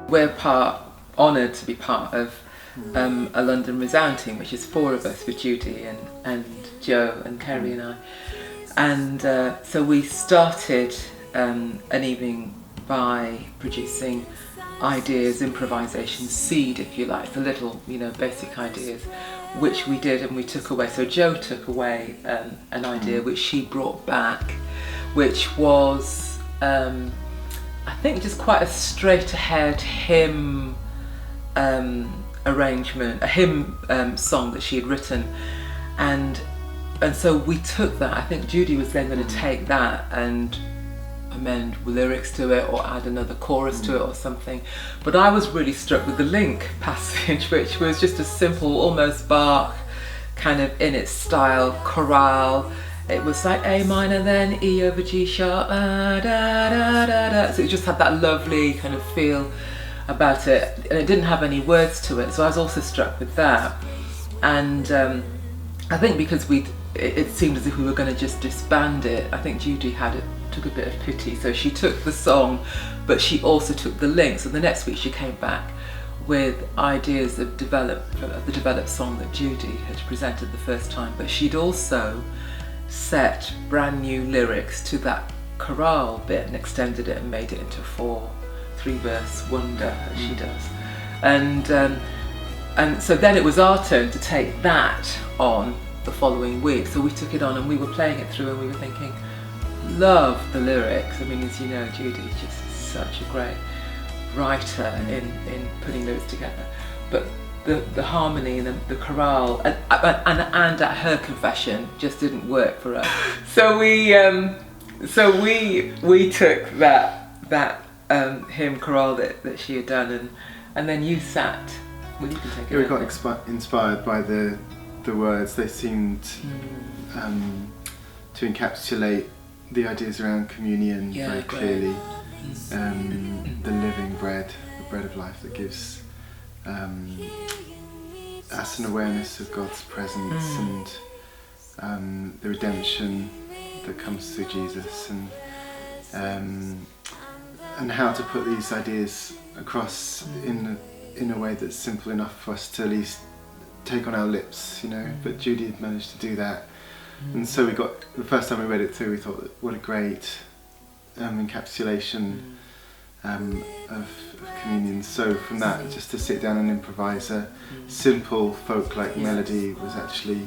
We're honoured to be part of a London Resound team, which is 4 of us with Judy and Joe and Kerry and I. And so we started an evening by producing ideas, improvisation, seed if you like, the little, basic ideas, which we did and we took away. So Joe took away an idea which she brought back, which was I think just quite a straight ahead hymn arrangement, a hymn song that she had written, and so we took that. I think Judy was then going to take that and amend lyrics to it or add another chorus to it or something, but I was really struck with the link passage, which was just a simple, almost Bach kind of in its style chorale. It was like A minor, then E over G sharp, da da da da. So it just had that lovely kind of feel about it, and it didn't have any words to it. So I was also struck with that, and I think because it seemed as if we were going to just disband it. I think Judy took a bit of pity, so she took the song, but she also took the link. So the next week she came back with ideas of the developed song that Judy had presented the first time, but she'd also set brand new lyrics to that chorale bit and extended it and made it into 3-verse wonder, as she does. And so then it was our turn to take that on the following week. So we took it on and we were playing it through and we were thinking, love the lyrics. I mean, as you know, Judy is just such a great writer in putting lyrics together. But the harmony and the chorale and at her confession just didn't work for us. So we took that hymn chorale that she had done and then you sat. Well, you can take it. We got inspired by the words. They seemed to encapsulate the ideas around communion very clearly. The living bread, the bread of life that gives us an awareness of God's presence and the redemption that comes through Jesus, and how to put these ideas across in a way that's simple enough for us to at least take on our lips, But Judy had managed to do that, and so the first time we read it through, we thought, what a great encapsulation of communion. So from that, just to sit down and improvise a simple folk-like melody was actually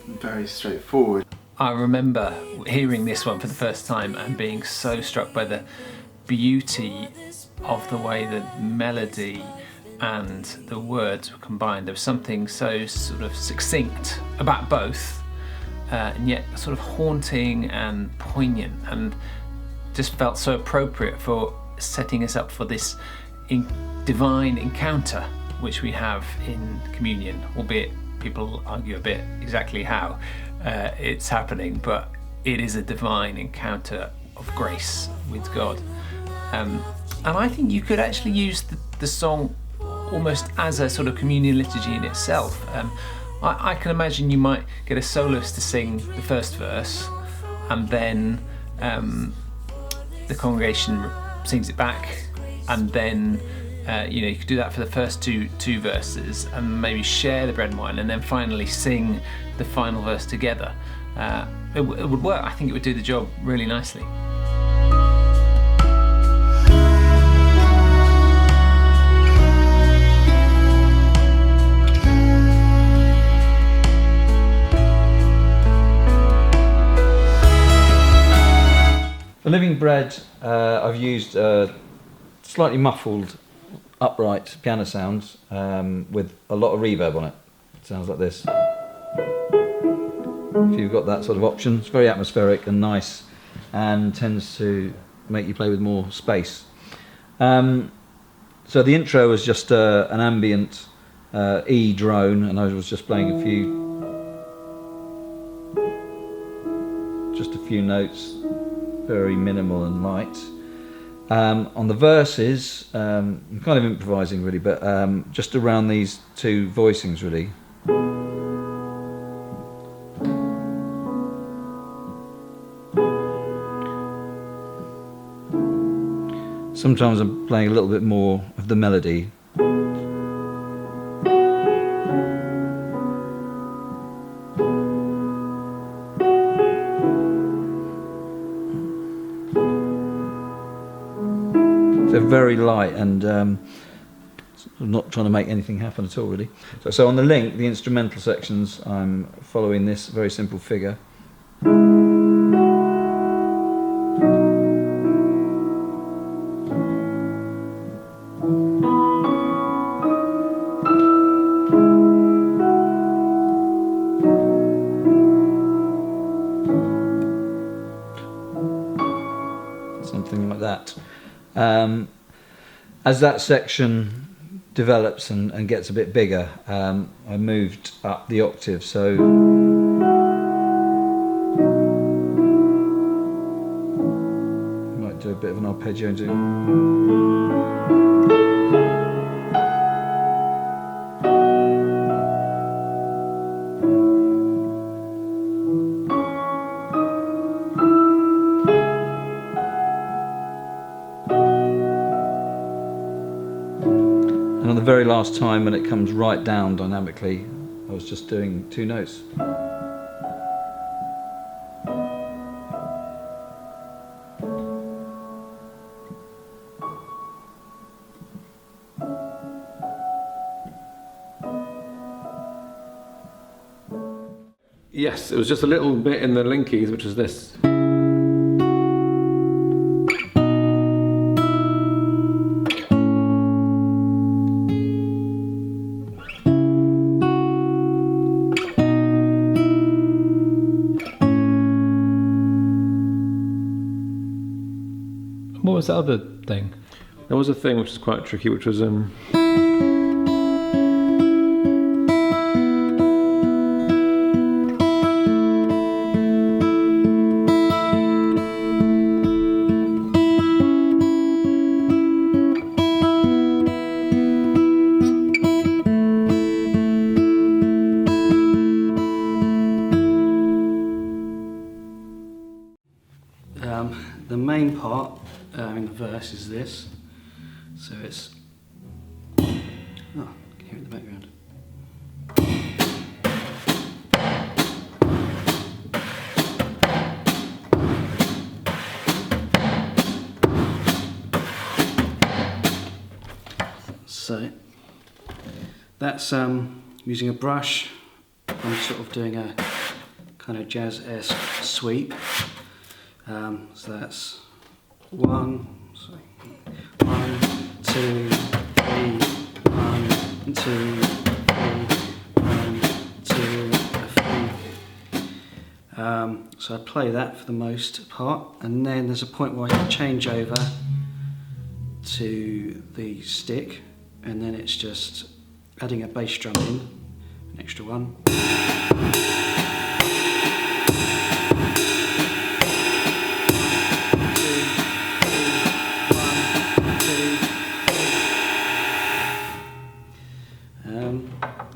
very straightforward. I remember hearing this one for the first time and being so struck by the beauty of the way the melody and the words were combined. There was something so sort of succinct about both, and yet sort of haunting and poignant, and just felt so appropriate for setting us up for this divine encounter which we have in communion, albeit people argue a bit exactly how it's happening, but it is a divine encounter of grace with God. And I think you could actually use the song almost as a sort of communion liturgy in itself. I can imagine you might get a soloist to sing the first verse, and then the congregation sings it back, and then you could do that for the first two verses, and maybe share the bread and wine, and then finally sing the final verse together. It would work. I think it would do the job really nicely. For Living Bread, I've used slightly muffled upright piano sounds with a lot of reverb on it. It sounds like this. If you've got that sort of option, it's very atmospheric and nice, and tends to make you play with more space. So the intro was just an ambient E drone, and I was just playing a few notes, very minimal and light. On the verses, I'm kind of improvising really, but just around these two voicings really. sometimes I'm playing a little bit more of the melody. They're very light, and I'm not trying to make anything happen at all, really. So on the link, the instrumental sections, I'm following this very simple figure. Something like that. As that section develops and gets a bit bigger, I moved up the octave, so might do a bit of an arpeggio and do. And on the very last time, when it comes right down dynamically, I was just doing 2 notes. Yes, it was just a little bit in the linkies, which is this. What was the other thing? There was a thing which is quite tricky, which was the main part in the verse is this, so it's, oh, I can hear it in the background. So that's using a brush. I'm sort of doing a kind of jazz-esque sweep. So that's 1, 2, 3, 1, 2, 3, 1, 2, 3. So I play that for the most part, and then there's a point where I can change over to the stick, and then it's just adding a bass drum in, an extra one.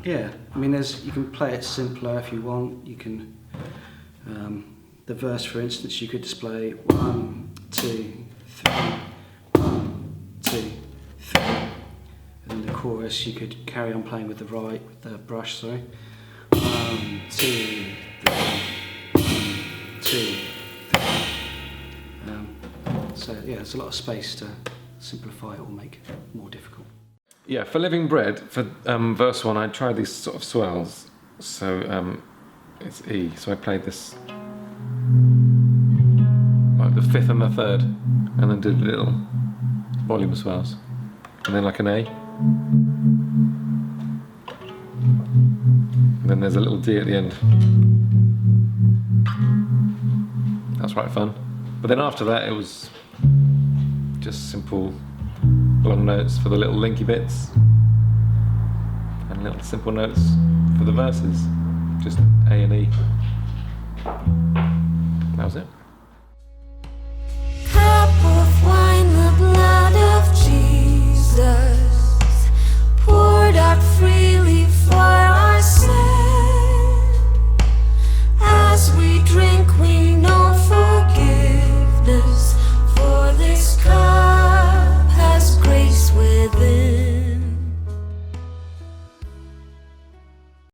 Yeah, I mean, you can play it simpler if you want. You can, the verse, for instance, you could display 1, 2, 3, 1, 2, 3, and then the chorus you could carry on playing with the brush. Sorry, 1, 2, 3, 1, 2, 3. So yeah, there's a lot of space to simplify it or make it more difficult. yeah, for Living Bread, for verse 1, I tried these sort of swells. So it's E. So I played this, like the 5th and the 3rd, and then did little volume swells, and then like an A, and then there's a little D at the end. That's right fun. But then after that, it was just simple long notes for the little linky bits, and little simple notes for the verses, just A and E. That was it.